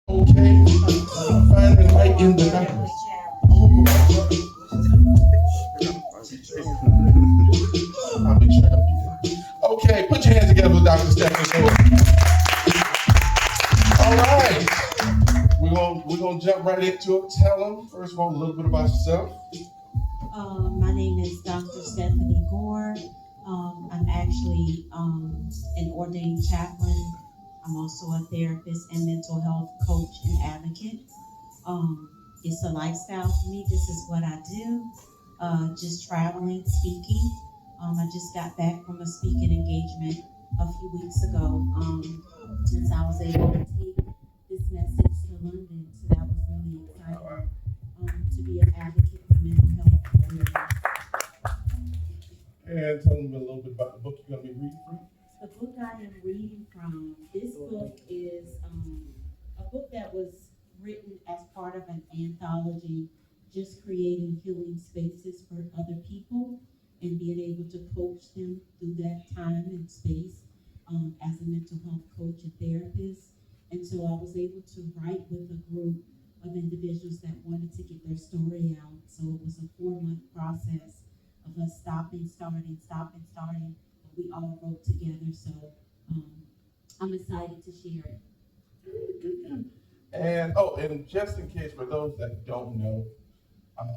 Okay, find the light in the darkness. I'll be sure. Okay, put your hands together for Dr. Stephanie Gore. All right, we're gonna jump right into it. Tell them first of all a little bit about yourself. My name is Dr. Stephanie Gore. I'm actually an ordained chaplain. I'm also a therapist and mental health coach and advocate. Um, it's a lifestyle for me. This is what I do. Just traveling, speaking. I just got back from a speaking engagement a few weeks ago. Since I was able to take this message to London, so that was really exciting. To be an advocate for mental health. And tell them a little bit about the book you're gonna be reading from. The book I am reading from, this book is a book that was written as part of an anthology, just creating healing spaces for other people and being able to coach them through that time and space as a mental health coach and therapist. And so I was able to write with a group of individuals that wanted to get their story out. So it was a 4-month process of us stopping, but we all wrote together. So um, I'm excited to share it. Good. And just in case for those that don't know,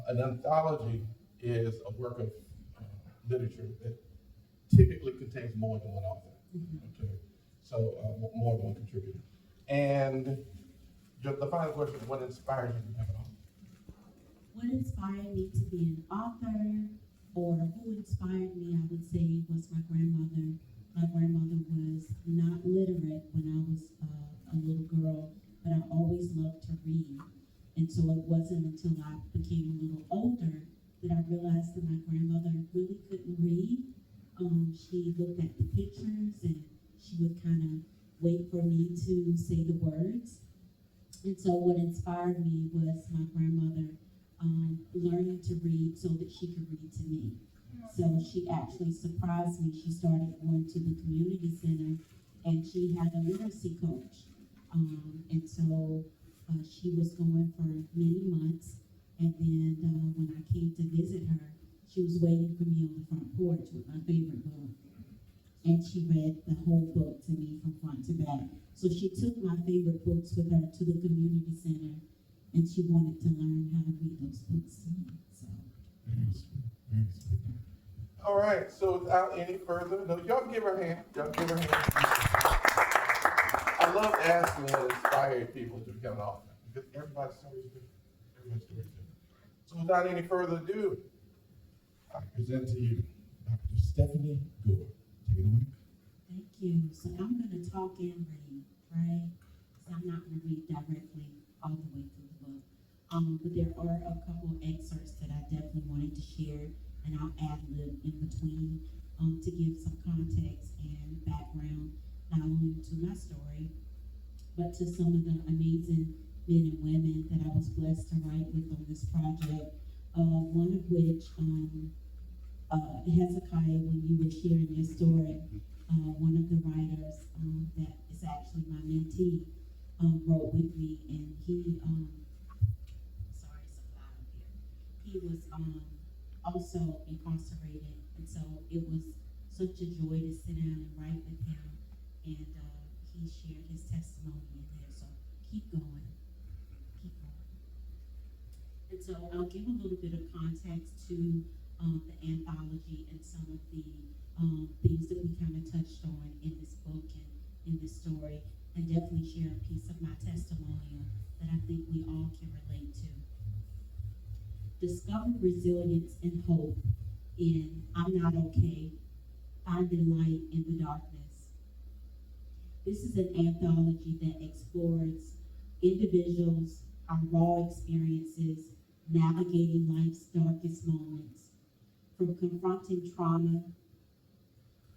an anthology is a work of literature that typically contains more than one author. Okay, so more than one contributor. And the final question: what inspired you to become an author? What inspired me to be an author, or who inspired me, I would say, was my grandmother. My grandmother was not literate when I was a little girl, but I always loved to read. And so it wasn't until I became a little older that I realized that my grandmother really couldn't read. She looked at the pictures and she would kind of wait for me to say the words. And so what inspired me was my grandmother learning to read so that she could read to me. So she actually surprised me. She started going to the community center and she had a literacy coach. And so she was going for many months. And then when I came to visit her, she was waiting for me on the front porch with my favorite book. And she read the whole book to me from front to back. So she took my favorite books with her to the community center, and she wanted to learn how to read those books to me. So. Very sweet. Very sweet. All right. So without any further, no, y'all give her a hand. Y'all give her a hand. I love asking what inspired people to become an author because everybody's story is different. Everybody's story is different. So without any further ado, I present to you Dr. Stephanie Gore. Take it away. Thank you. So I'm going to talk and read, right? So I'm not going to read directly all the way through the book. But there are a couple excerpts that I definitely wanted to share, and I'll ad lib in between to give some context and background, not only to my story, but to some of the amazing men and women that I was blessed to write with on this project. One of which, Hezekiah, when you were sharing your story, one of the writers that is actually my mentee wrote with me, and he, sorry, it's so loud up here. He was also incarcerated, and so it was such a joy to sit down and write with him, and he shared his testimony in there. So keep going, keep going. And so I'll give a little bit of context to the anthology and some of the things that we kind of touched on in this book and in this story, and definitely share a piece of my testimonial that I think we all can relate to. Discover resilience and hope in I'm Not Okay, Finding Light in the Darkness. This is an anthology that explores individuals, our raw experiences, navigating life's darkest moments, from confronting trauma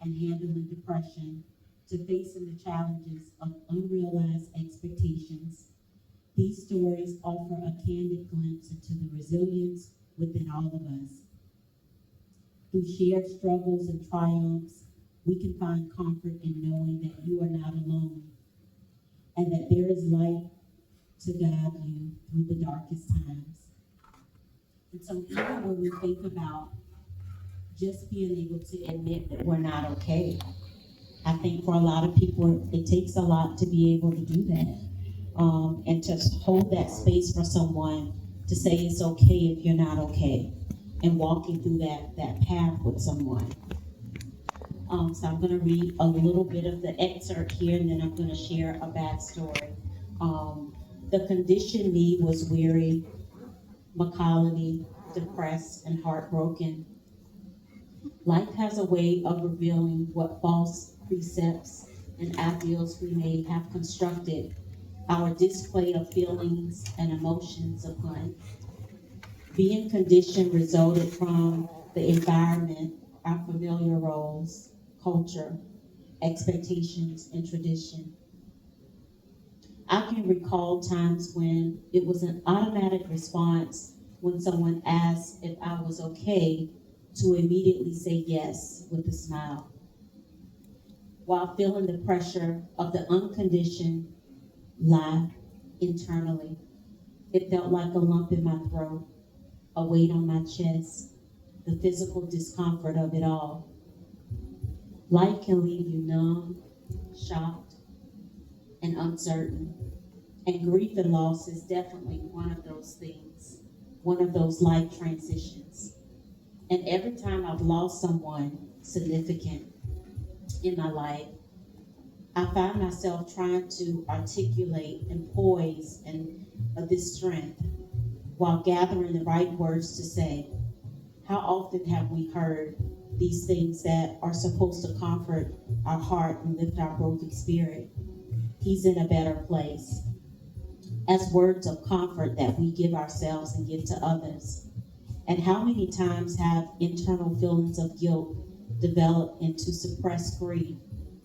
and handling depression to facing the challenges of unrealized expectations. These stories offer a candid glimpse into the resilience within all of us. Through shared struggles and triumphs, we can find comfort in knowing that you are not alone and that there is light to guide you through the darkest times. And so even when we think about just being able to admit that we're not okay, I think for a lot of people, it takes a lot to be able to do that. And to hold that space for someone to say it's okay if you're not okay, and walking through that path with someone. So I'm going to read a little bit of the excerpt here, and then I'm going to share a backstory. The condition me was weary, Macaulay, depressed, and heartbroken. Life has a way of revealing what false precepts and ideals we may have constructed our display of feelings and emotions upon. Being conditioned resulted from the environment, our familiar roles, culture, expectations, and tradition. I can recall times when it was an automatic response when someone asked if I was okay to immediately say yes with a smile. While feeling the pressure of the unconditioned lie internally, it felt like a lump in my throat, a weight on my chest, the physical discomfort of it all. Life can leave you numb, shocked, and uncertain. And grief and loss is definitely one of those things, one of those life transitions. And every time I've lost someone significant in my life, I find myself trying to articulate and poise and this strength while gathering the right words to say. How often have we heard these things that are supposed to comfort our heart and lift our broken spirit? He's in a better place. As words of comfort that we give ourselves and give to others. And how many times have internal feelings of guilt developed into suppressed grief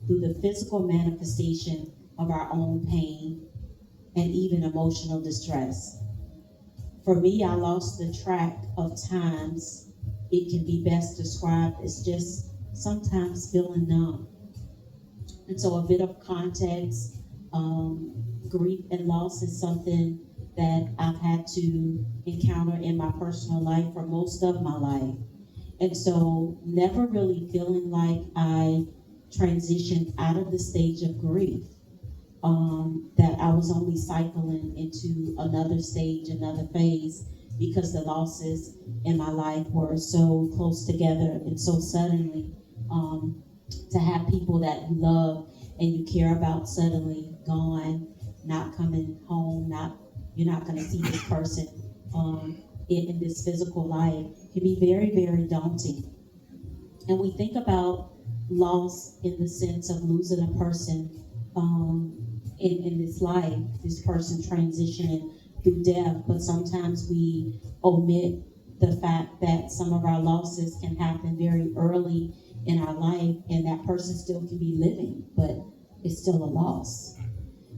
through the physical manifestation of our own pain and even emotional distress? For me, I lost the track of times. It can be best described as just sometimes feeling numb. And so a bit of context, grief and loss is something that I've had to encounter in my personal life for most of my life. And so never really feeling like I transitioned out of the stage of grief, that I was only cycling into another stage, another phase, because the losses in my life were so close together and so suddenly. To have people that you love and you care about suddenly gone, not coming home, you're not going to see this person in this physical life, can be very, very daunting. And we think about loss in the sense of losing a person in this life, this person transitioning through death, but sometimes we omit the fact that some of our losses can happen very early in our life, and that person still can be living, but it's still a loss.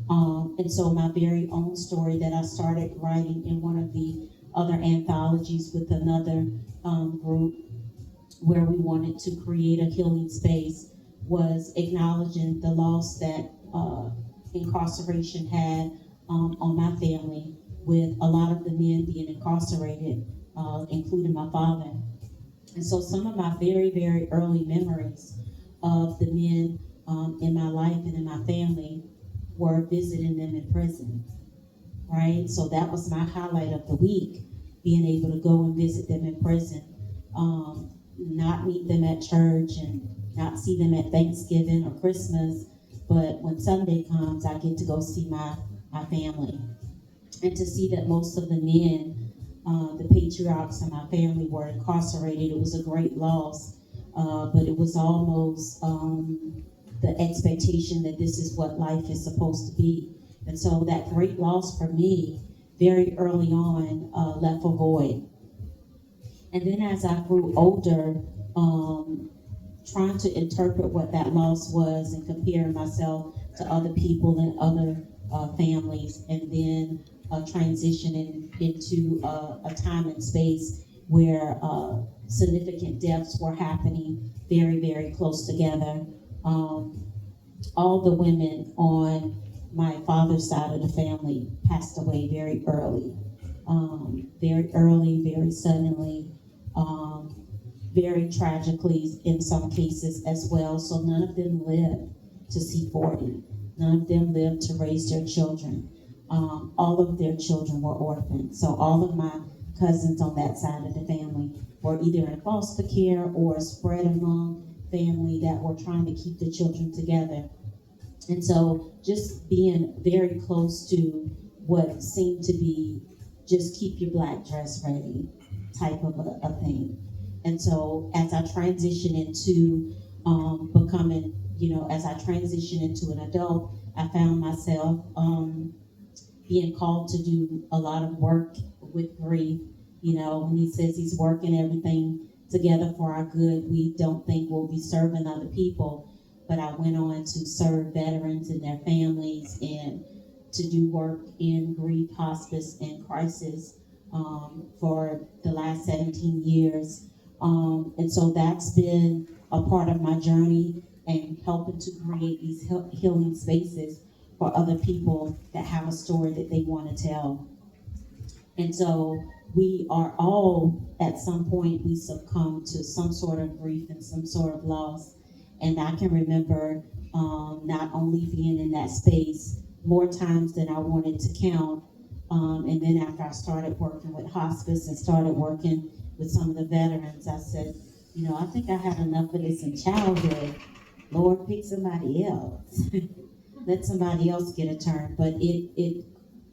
And so my very own story that I started writing in one of the other anthologies with another group where we wanted to create a healing space was acknowledging the loss that incarceration had on my family, with a lot of the men being incarcerated, including my father. And so some of my very, very early memories of the men in my life and in my family were visiting them in prison, right? So that was my highlight of the week, being able to go and visit them in prison, not meet them at church and not see them at Thanksgiving or Christmas, but when Sunday comes, I get to go see my family. And to see that most of the men, the patriarchs in my family, were incarcerated, it was a great loss, but it was almost the expectation that this is what life is supposed to be. And so that great loss for me, very early on, left a void. And then as I grew older, trying to interpret what that loss was and comparing myself to other people and other families, and then transitioning into a time and space where significant deaths were happening very, very close together. All the women on my father's side of the family passed away very early. Very early, very suddenly, very tragically in some cases as well. So none of them lived to see 40. None of them lived to raise their children. All of their children were orphaned. So all of my cousins on that side of the family were either in foster care or spread among family that were trying to keep the children together. And so just being very close to what seemed to be just keep your black dress ready type of a thing. And so as I transition into becoming, as I transition into an adult, I found myself being called to do a lot of work with grief. When he says he's working everything together for our good, we don't think we'll be serving other people. But I went on to serve veterans and their families and to do work in grief, hospice, and crisis for the last 17 years. And so that's been a part of my journey and helping to create these healing spaces for other people that have a story that they want to tell. And so we are all, at some point, we succumb to some sort of grief and some sort of loss. And I can remember not only being in that space more times than I wanted to count. And then after I started working with hospice and started working with some of the veterans, I said, I think I had enough of this in childhood. Lord, pick somebody else. Let somebody else get a turn. But it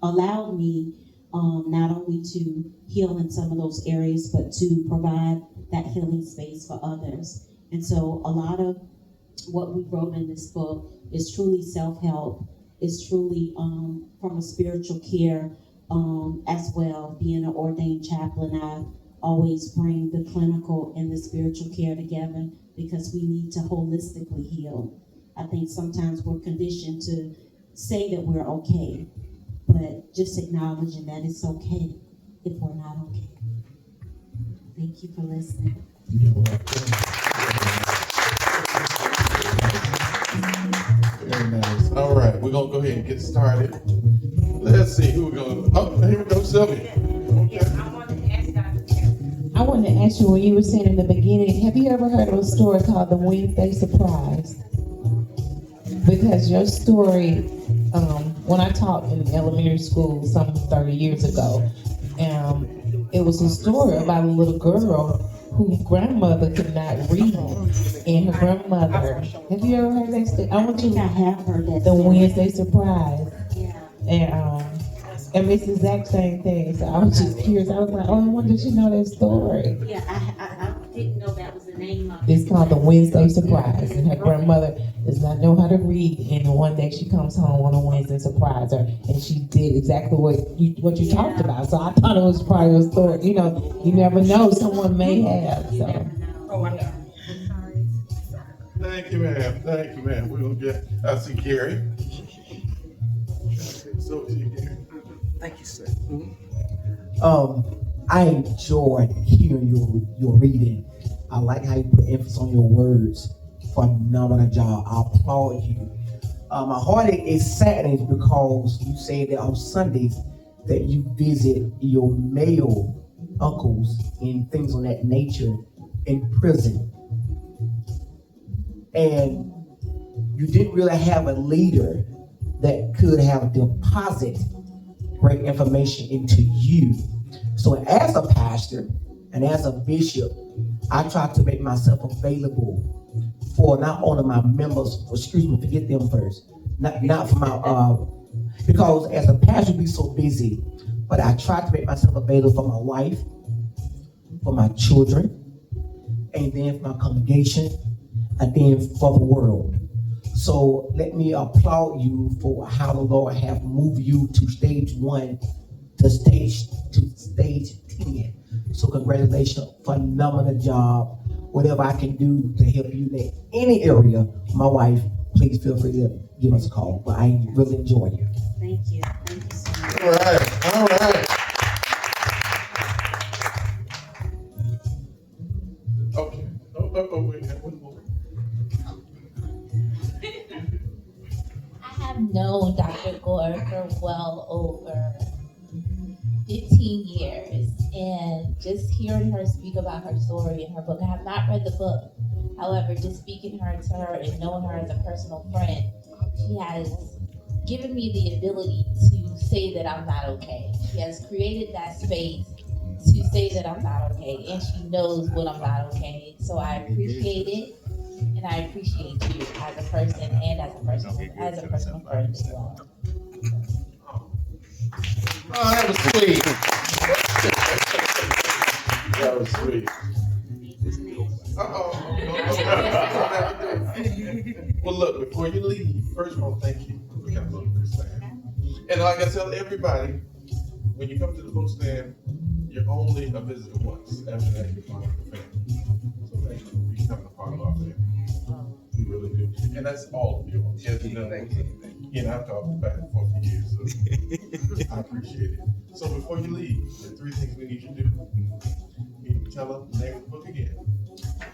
allowed me not only to heal in some of those areas, but to provide that healing space for others. And so a lot of what we wrote in this book is truly self-help, is truly from a spiritual care as well. Being an ordained chaplain, I always bring the clinical and the spiritual care together because we need to holistically heal. I think sometimes we're conditioned to say that we're okay, but just acknowledging that it's okay if we're not okay. Thank you for listening. Very nice. All right, we're gonna go ahead and get started. Let's see who we're gonna. Oh, here we go, Sylvia. Okay. I wanted to ask you, when you were saying in the beginning, have you ever heard of a story called The Wednesday Surprise? Because your story, when I taught in elementary school some 30 years ago, it was a story about a little girl whose grandmother could not read, and her grandmother. Have you ever heard that story? I have heard that. The Wednesday Surprise. Yeah. And it's the exact same thing. So I was just curious. I was like, oh, I wonder if you know that story. Yeah, I didn't know that was the name of it. It's called The Wednesday Surprise. And her grandmother does not know how to read. And one day she comes home on a Wednesday surprise her. And she did exactly what you talked about. So I thought it was part of a story. You never know. Someone may have. So. Oh, I know. Thank you, ma'am. Thank you, ma'am. We're gonna get. I see Gary. So to you, Gary. Thank you, sir. I enjoyed hearing your reading. I like how you put emphasis on your words. Phenomenal job. I applaud you. My heartache is sadness because you say that on Sundays that you visit your male uncles and things of that nature in prison. And you didn't really have a leader that could have deposit great information into you. So as a pastor and as a bishop, I try to make myself available for not only my members, forget them first, not for my, because as a pastor, we so busy, but I try to make myself available for my wife, for my children, and then for my congregation, and then for the world. So let me applaud you for how the Lord have moved you to stage 1 to stage 10. So congratulations, phenomenal job. Whatever I can do to help you in any area, my wife, please feel free to give us a call. But I really enjoy you. Thank you. Thank you so much. All right. Okay. Wait, one more. I have known Dr. just hearing her speak about her story in her book, I have not read the book. However, just speaking to her and knowing her as a personal friend, she has given me the ability to say that I'm not okay. She has created that space to say that I'm not okay, and she knows when I'm not okay. So I appreciate it, and I appreciate you as a person and as a personal friend as well. Oh, that was sweet. That was sweet. Uh-oh. Well, look, before you leave, first of all, thank you for coming to the Bookslam. And like I tell everybody, when you come to the Bookslam, you're only a visitor once. After that, you're part of the family. So thank you for becoming a part of our family. We really do. And that's all of you. As you know, you know, I've talked back and forth for years, so I appreciate it. So before you leave, there are 3 things we need you to do. You need to tell us the name of the book again.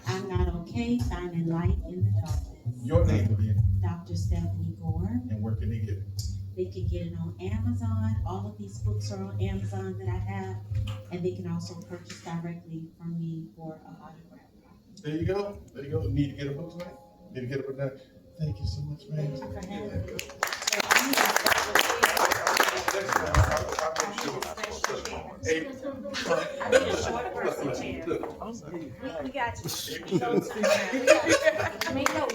I'm Not Okay, Finding Light in the Darkness. Your name again, Dr. Stephanie Gore. and where can they get it? They can get it on Amazon. All of these books are on Amazon that I have, and they can also purchase directly from me for a autograph copy. There you go. There you go. Need to get a book tonight? Need to get a book tonight? Thank you so much, man. Thank you for having me. Look. We got you. Make note.